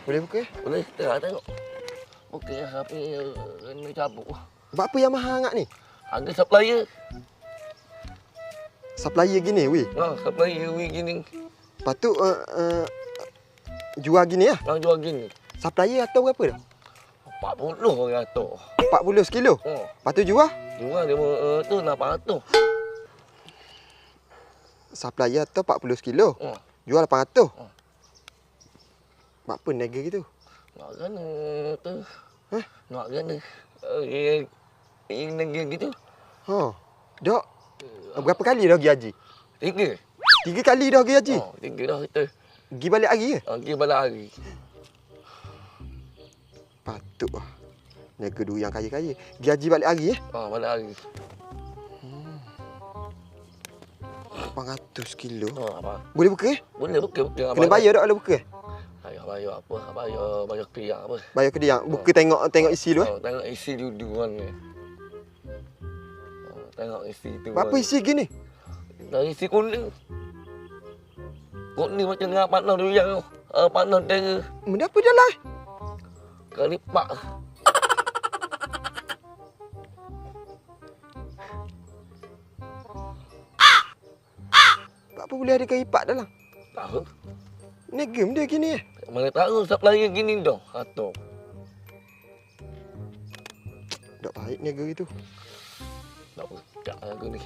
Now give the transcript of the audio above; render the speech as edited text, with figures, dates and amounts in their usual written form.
Boleh buka? Boleh, tengok. Okey, HP kena cabut. Buat apa yang mahal sangat ni? Harga supplier. Supplier gini, weh. Supplier gini. Lepas tu, jual gini lah. Orang jual gini. Supplier atau berapa dah? 40 orang atuk. 40 sekilo. Lepas tu jual? Jual dia tu 800. Supplier atau 40 sekilo. Jual 800. Buat apa niaga gitu? Nak kena tu. Hah? Nak kena. Yang negara gitu. Dok, berapa kali dah pergi haji? 3. 3 kali dah pergi haji? 3 dah kita. Pergi balik hari ke? Pergi balik hari. Patut lah. Niaga duit yang kaya-kaya. Pergi haji balik hari Balik hari. 800 kilo. Apa? Boleh buka Boleh buka. Kena bayar tak kalau buka? Bayar apa? Bayar keriak apa? Bayar ke dia? Buka tengok isi dulu Tengok isi dulu kan. Tengok isi tu. Apa isi gini? Dari isi kuning. Kuning macam dengan partner dulu yang partner dia Benda apa dia lah? kelipak. Apa boleh ada keripak dalam? Tahu. Niaga benda gini Mana tahu supplier gini dah. Atau. Tak baik niaga itu. Tak apa. Tak aku ni.